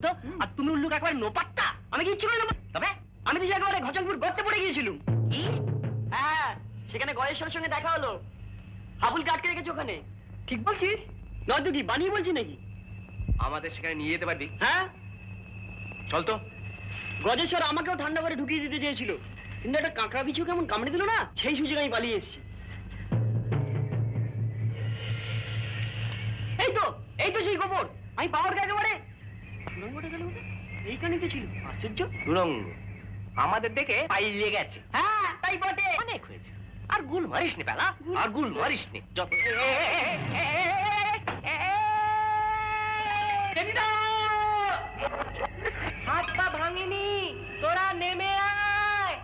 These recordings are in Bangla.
তো আর তুমি উল্লুক একবার নোপাট্টা আমি কি ইচ্ছে করে নেবো তবে আমি তো একেবারে ঘচনপুর গর্তে পড়ে গিয়েছিলাম কি হ্যাঁ সেখানে গয়েশ্বরের সঙ্গে দেখা হলো হাবুলকে আটকে রেখেছে ওখানে ঠিক বলছিস নয়তো কি বানিয়ে বলছি নাকি আমাদের সেখানে নিয়ে যেতে পারবি? হ্যাঁ চল তো। গজেশ্বর আমাকেও ঠান্ডা করে ঢুকিয়ে দিতে চেয়েছিল কিন্তু একটা কাঁকড়া পিছু কেমন কামড়ে দিল না সেই সুযোগে আমি পালিয়ে এসেছি এই তো সেই খবর আমি পাওয়ার একেবারে এইখানে তো ছিল আশ্চর্য সুরঙ্গ আমাদের দেখে পাইলে গেছে। হ্যাঁ তাই বটে অনেক হয়েছে আর গুল মারিস নি পেলা আর গুল মারিস নি যত হাত পা ভাঙিনি তোরা নেমে আয়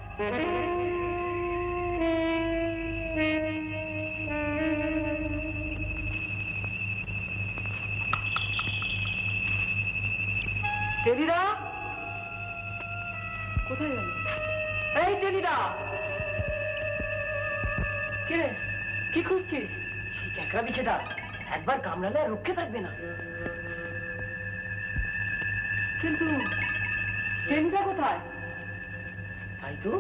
টেনিদা কোথায় গেল এই টেনিদা কে রে কি খুঁজছিস সেই ক্যাকড়া বিছেটা একবার কামড়ালে রক্ষে থাকবে না কিন্তু টেনিদা কোথায় তাই তো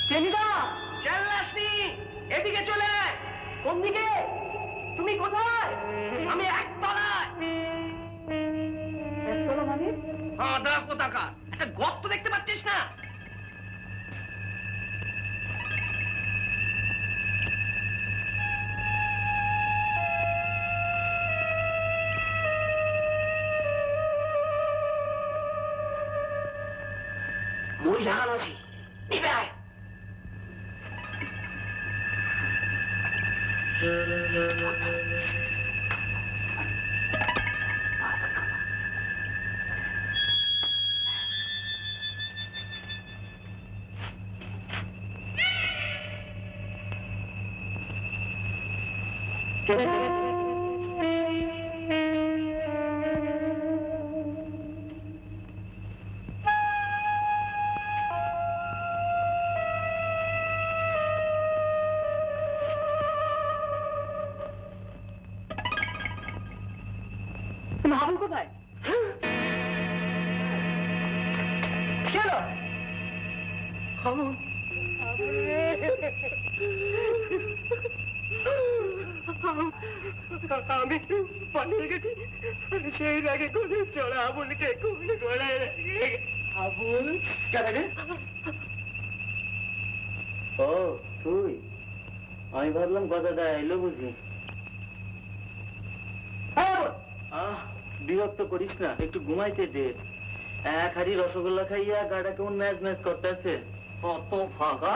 টেনিদা চাল্লাসনি এদিকে চলে কোন দিকে তুমি কোথায় আমি একতলায়। একতলা মানে আদা কোথাকার একটা গর্ত দেখতে পাচ্ছিস না? মই লাগানো আছে নিবে আয় হাবুল কোথায় কেন হাবুল আমি পালিয়ে গেছি সেই আগে কোথায় চড়া হাবুলকে কোন গড়ায় হাবুল কেন ও তুই আমি ভাবলাম কথাটা এলো বুঝি বিরক্ত করিস না একটু ঘুমাইতে দে এক হাড়ি রসগোল্লা খাইয়া গাটা কেমন ম্যাচ ম্যাচ করতেছে কত ফাঁকা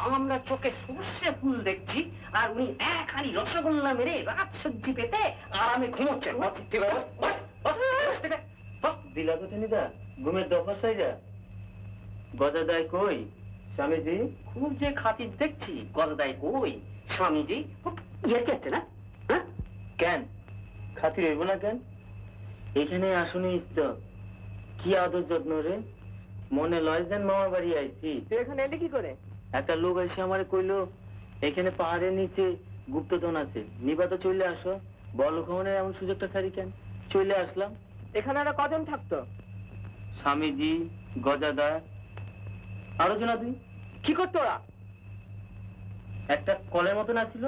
আমরা চোখে সর্ষে ফুল দেখছি আর উনি এক হাঁড়ি রসগোল্লা মেরে রাত সজ্জি পেতে আরামে ঘুমোচ্ছেন দিলা তো টেনিদা ঘুমের দফা সাইজা গজাদায় কই স্বামীজি খুব যে খাতির দেখছি গলদায় কই স্বামীজি ইয়ে কেছে না হ্যাঁ কেন খাতির হইব না কেন এখানে আসুনিস তো কি আদর যত্ন রে মনে লয় যেন মামা বাড়ি আইছি তুই এখানে এলি কি করে একটা লোক এসে আমারে কইলো এখানে পাহাড়ের নিচে গুপ্তধন আছে নিবা তো চলে আসো বল ওখানে এমন সুযোগটা ছাড়ি কেন চলে আসলাম এখানে আর কজন থাকতো স্বামীজি গজাদা আরো জন তুই কি করতো ওরা একটা কলের মতন আছিল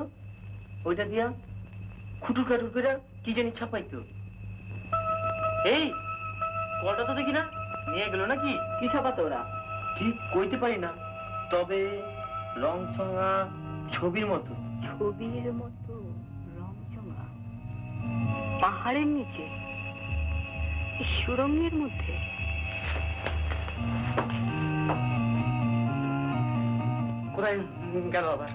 ওইটা দিয়া খুটুর কাটুর করে কি জানি ছাপাইতো এই কলটা তো দেখি না নিয়ে গেল নাকি কি ছাপাতো ওরা ঠিক কইতে পারি না তবে রং চঙা ছবির মতো ছবির মতো রংচঙা পাহাড়ের নিচে সুরঙ্গের মধ্যে কোথায় গেল আবার?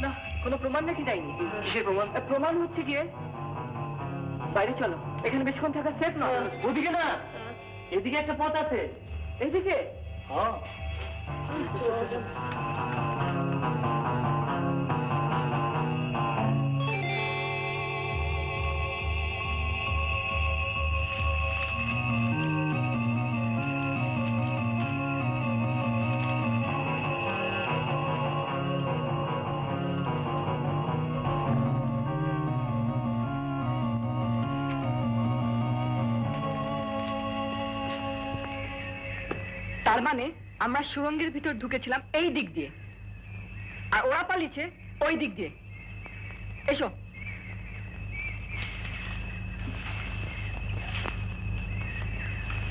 না কোনো প্রমাণ নাকি যায়নি কিসের প্রমাণ? প্রমাণ হচ্ছে গিয়ে বাইরে চলো এখানে বেশিক্ষণ থাকা সেফ নয় ওদিকে না এদিকে একটা পথ আছে এইদিকে হ্যাঁ তার মানে আমরা সুরঙ্গের ভিতর ঢুকেছিলাম এই দিক দিয়ে, আর ওরা পালিয়েছে ওই দিক দিয়ে। এসো।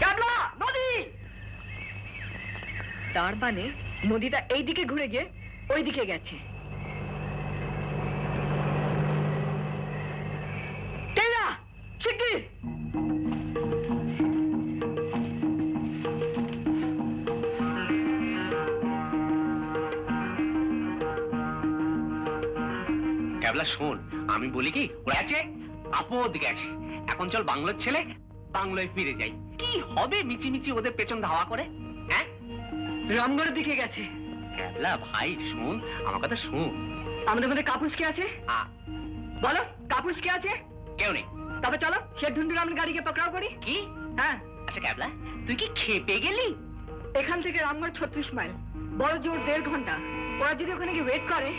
ক্যাবলা, নদী! তার মানে নদীটা এই দিকে ঘুরে গিয়ে ওই দিকে গেছে। টেরা, শিগগির! ক্যাবলা শোন, আমি বলি কি, ওরা আছে আপদ গেছে, এখন চল বাংলোর ছেলে বাংলোয় ফিরে যাই। কি হবে মিচিমিচি ওদের পেছন ধাওয়া করে? হ্যাঁ, রামগড়ের দিকে গেছে। ক্যাবলা ভাই শোন, আমার কথা শোন। আমাদের মধ্যে কাপুরুষ কে আছে? বলো, কাপুরুষ কে আছে? কেউ নেই। তবে চলো সে ঢুন্ডুরামের গাড়িকে পকড়াও করি। কি? হ্যাঁ। আচ্ছা ক্যাবলা, তুই কি খেপে গেলি? এখান থেকে রামগড় 36 মাইল, বড় জোর 1.5 ঘন্টা। ওরা যদি ওখানে গিয়ে ওয়েট করে।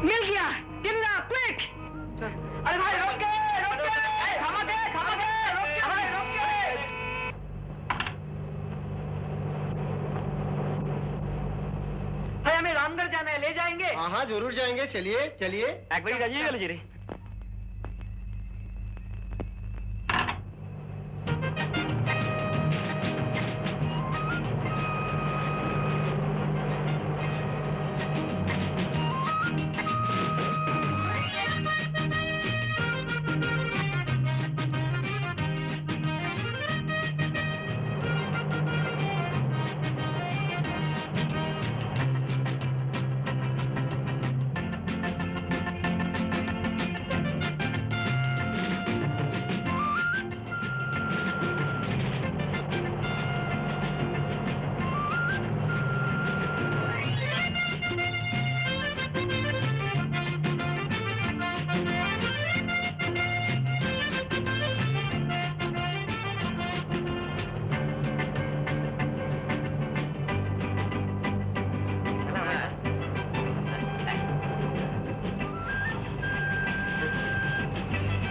মিল গিয়া, টিল্লা, কুইক! আরে ভাই রোকে, রোকে! থামা দে, থামা দে, রোকে ভাই, রোকে! भाई हमें रामगढ़ जाना है, ले जाएंगे? हाँ हाँ जरूर जाएंगे, चलिए चलिए। একবারই রাজি হয়ে গেল যে রে।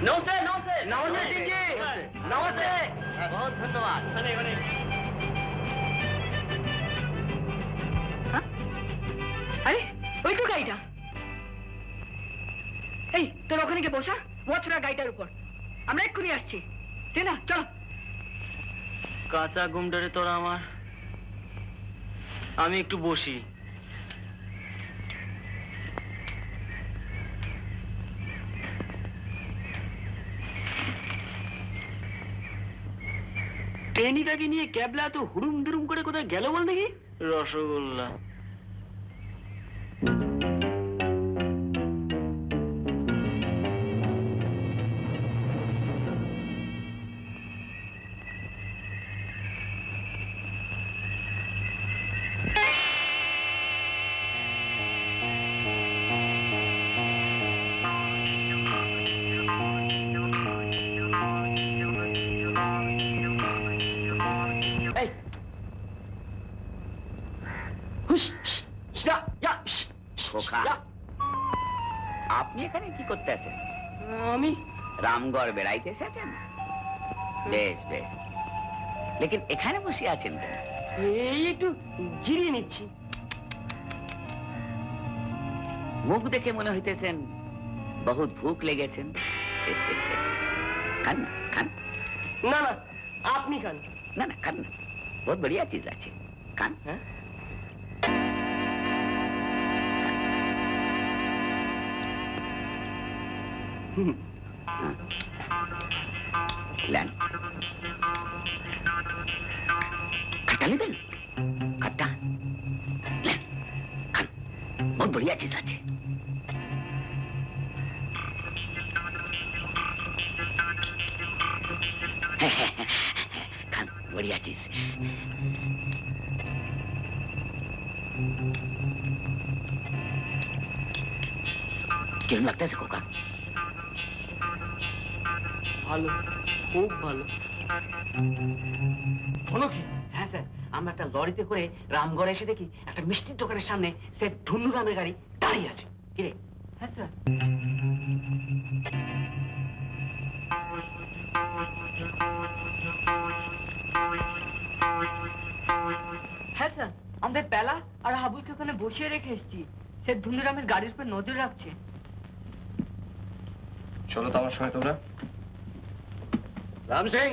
নমস্তে, নমস্তে, নমস্তে সিং জি, নমস্তে। বহুত ধন্যবাদ। অনেক অনেক। হ্যাঁ? আরে ওই তো গাড়িটা। এই তোর ওখানে গিয়ে বসা, বছরা গাড়িটার উপর। আমরা এক্ষুনি আসছি। তাই না? চলো। কাঁচা গুমটারে তোরা আমার, আমি একটু বসি। ট্রেনিটাকে নিয়ে ক্যাবলা তো হুড়ুম দুরুম করে কোথায় গেল বল দেখি। রসগোল্লা। এই হুশ, যা, যা, খোকা, যা। আপনি এখানে কি করতে আছেন? আমি রামগড় বেড়াইতে এসেছেন? বেশ বেশ, লেকিন এখানে বসে আছেন কেন? এই একটু জিরিয়ে নিচ্ছি। মুখ দেখে মনে হইতেছেন বহুত ভুক লেগেছেন। খান না, খান। না না, আপনি খান। না না, খান না, বহুত বড়িয়া চিজ আছে, খান। হ্যাঁ, लेन खट्टा लेबेन? खट्टा लेन, खान, बहुत बढ़िया चीज আছে। खान, बढ़िया चीज। কিরকম লাগতেছে কোকা? ভালো, খুব ভালো। হলো কি? হ্যাঁ স্যার, আমরা একটা লরিতে করে রামগড়ে এসে দেখি একটা মিষ্টির দোকানের সামনে সে ঢুন্ডুরামের গাড়ি দাঁড়িয়ে আছে। কিরে? হ্যাঁ স্যার। হ্যাঁ স্যার, আমাদের পেলা আর হাবুলকে ওখানে বসিয়ে রেখে এসেছি। সে ধুনুরামের গাড়ির উপর নজর রাখছে। চলো তো আমার সঙ্গে তোমরা। রাম সিং,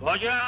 গজা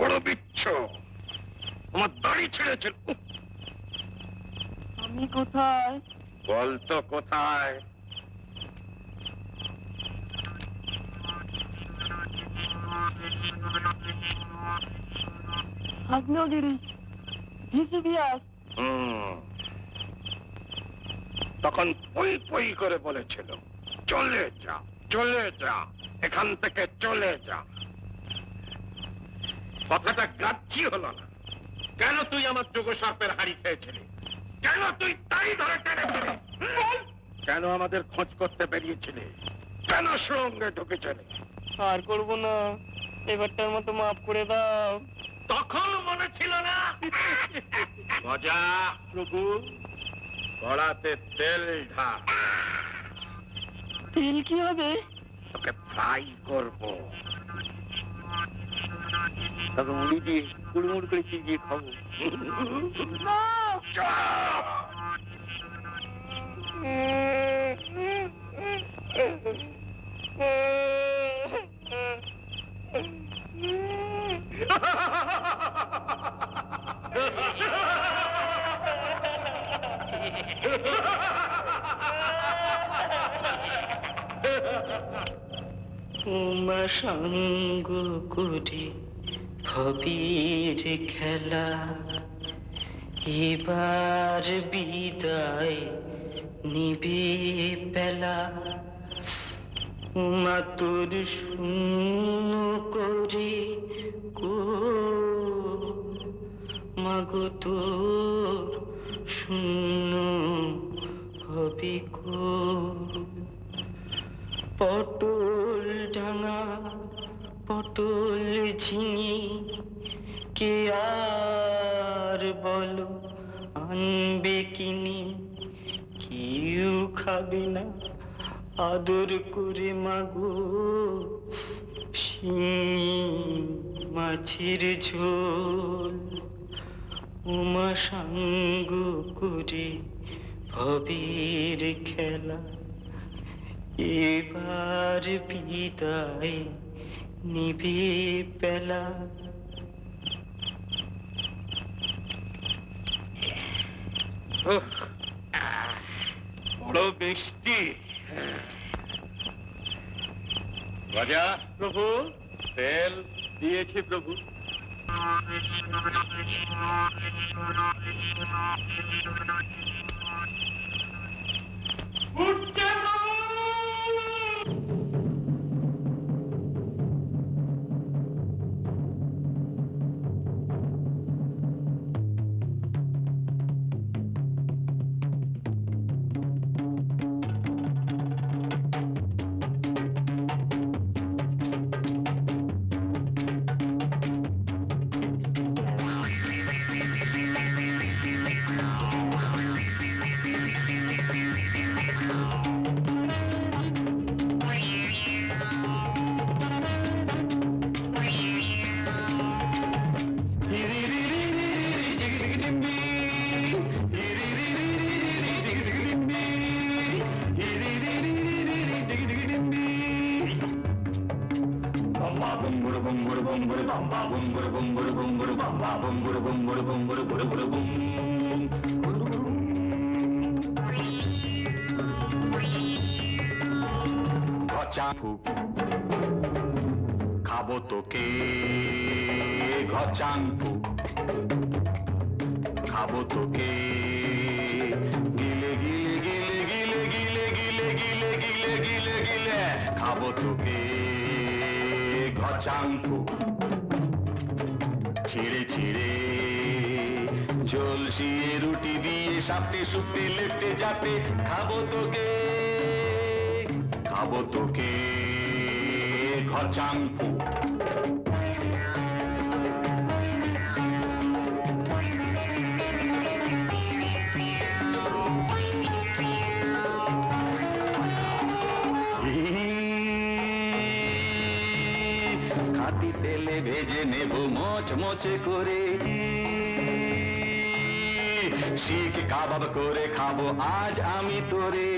বড় বিচ্ছ, আমার দাড়ি ছেড়েছে। আমি কোথায়? বল তো কোথায়? আগ্নেয়গিরি, ভিসিবিএস। তখন পই পই করে বলেছিল চলে যা, চলে যা, এখান থেকে চলে যা। কথাটা গ্রাহ্যই হলো না। কেন তুই আমার যোগ সাপের হাড়ি খেয়েছিলি? কেন তুই তাই ধরে টেনেছিলি? কেন আমাদের খোঁজ করতে বেরিয়েছিলি? কেন সুরঙ্গে ঢুকেছিলি? আর করবো না, এবারটার মতো মাফ করে দাও। তখন মনে ছিল না? মজা প্রভু, গড়াতে তেল ঢাল, তেল কি হবে? তোকে ফ্রাই করবো। তবে মুড়ি দিয়ে কুড়মুড় করে চিবিয়ে খাবো। চুপ! উমা সঙ্গ করে ভবির খেলা, এবার বিদায় নিবে পেলা। উমা তোর শূন্য করে কো, মাগো তোর শূন্য হবে কো। পটল ডাঙা পটল ঝিঙে কে আর বলো আনবে কিনে? কেউ খাবে না আদর করে মাগো শিঙি মাছের ঝোল। উমা সাঙ্গ করে ভবের খেলা, এবার বিদায় নিবে পেলা। বড় বৃষ্টি। রাজা, প্রভু, তেল দিয়েছি প্রভু। বুম্বুর বুম্বুর বাম্বা বুম্বুর বুম্বুর বুম্বুর বাম্বা বুম্বুর বুম্বুর বুম্বুর বুড়ো বুড়ো বুম ঘচাফু খাবো তোকে ঘচাংফু খাবো তোকে গিলে গিলে গিলে গিলে গিলে গিলে গিলে গিলে গিলে গিলে খাবো তোকে ঘচাংফু ছিঁড়ে ছিঁড়ে ঝলসিয়ে রুটি দিয়ে সাপটে সুপটে লেপটে যাতে খাবো তোকে ঘচাংফু খাঁটি তেলে ভেজে নেব মচমচে করে শিখ কাবাব করে খাবো আজ আমি তোরে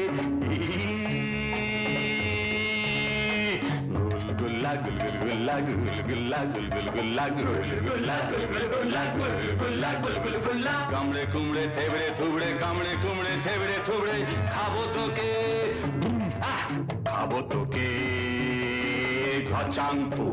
গুলগুল্লা গুলগুল্লা গুলগুল্লা গুলগুল্লা গুলগুল্লা গুলগুল্লা গুলগুল্লা গুলগুল্লা কামড়ে কুমড়ে থেবড়ে থুবড়ে কামড়ে কুমড়ে থেবড়ে থুবড়ে খাবো তোকে ঘচাংফু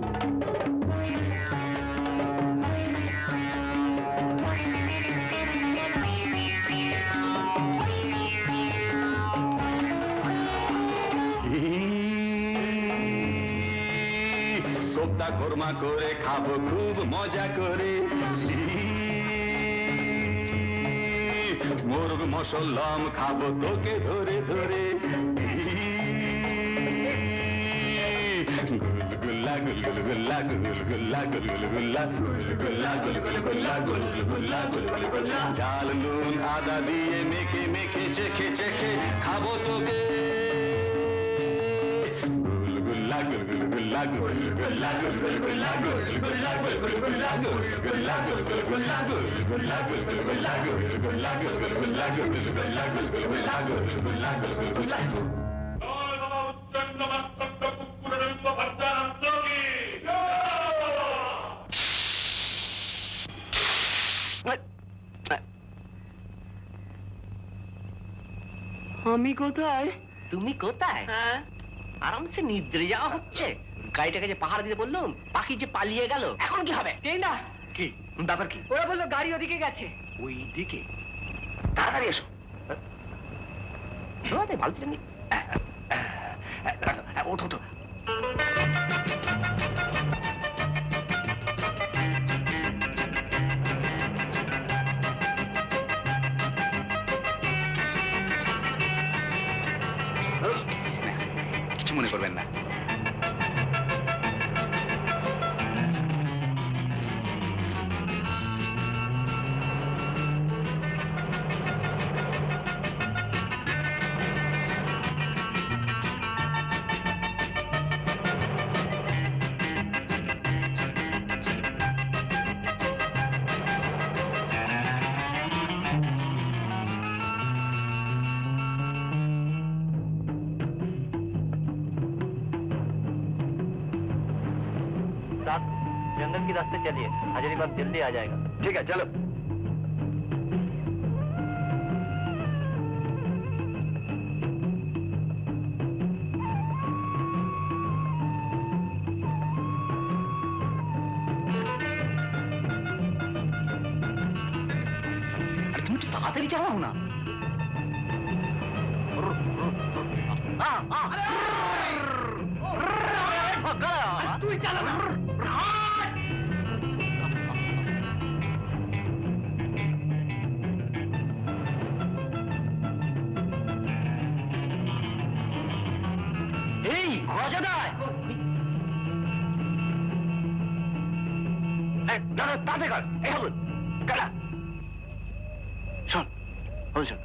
কোপ্তা কোরমা করে খাবো খুব মজা করে মুরগ মশলম খাবো তোকে ধরে ধরে গুলগুল্লা গুলগুল্লা গুলগুল্লা গুলগুল্লা গুলগুল্লা গুলগুল্লা গুলগুল্লা গুলগুল্লা ঝাল নুন আদা দিয়ে মেখে মেখে চেখে চেখে খাবো তোকে গুলগুল্লা গুলগুল্লা গুলগুল্লা গুলগুল্লা গুলগুল্লা গুলগুল্লা গুলগুল্লা গুলগুল্লা গুলগুল্লা গুলগুল্লা গুলগুল্লা গুলগুল্লা গুলগুল্লা গুলগুল্লা গুলগুল্লা গুলগুল্লা আমি কোথায়? তুমি কোথায়? হ্যাঁ, আরামসে নিদ্রে যাওয়া হচ্ছে। গাড়িটাকে যে পাহারা দিতে বললাম, পাখি যে পালিয়ে গেল, এখন কি হবে? এই না, কি ব্যাপার? কি ওরা বললো গাড়ি ওদিকে গেছে। ওই দিকে? তাড়াতাড়ি এসো। শোনাতে বালতিটা নি ওঠো ওঠো। কিছু মনে করবেন না। जंगल के रास्ते चलिए, हजारीबाग जल्दी आ जाएगा। ठीक है, चलो। अरे तुम ताड़ाताड़ी चालाओ ना। तू चला ना। এই গজাদাই, না না তাতে কর। এই হলুন কালা শোন, হলুন শোন,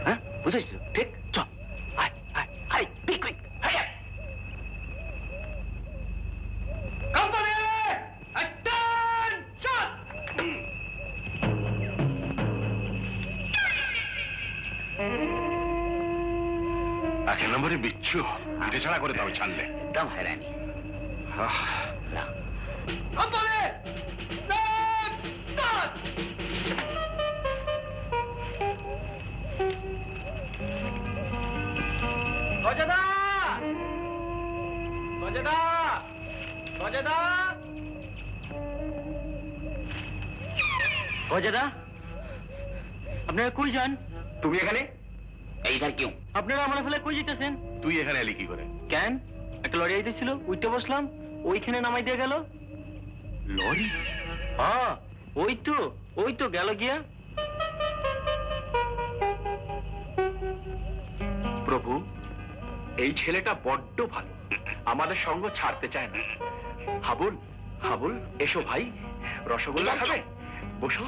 হ্যাঁ বুঝেছিস তো? ঠিক, চল আয় আয় আয়, quick quick, hi company attention. এক নম্বরে বিচ্ছু, এটা ছাড়া করে দাও ছাড়লে। একদম হয়রানি। সাবধানে! গজদা! গজদা! গজদা! গজদা, আপনারা কই যান? তুমি এখানে এইখানে কেউ আপনারা আমার ফেলে কই যেতেছেন? তুই এখানে এলি কি করে? কেন? একটা লরি আইতেছিল, উঠতে বসলাম, ওইখানে নামাই দিয়ে গেল। লরি? হ্যাঁ, ওই তো গেল গিয়া। প্রভু, এই ছেলেটা বড্ড ভালো, আমাদের সঙ্গ ছাড়তে চায় না। হাবুল, হাবুল, এসো ভাই, রসগোল্লা খাবে? বসো।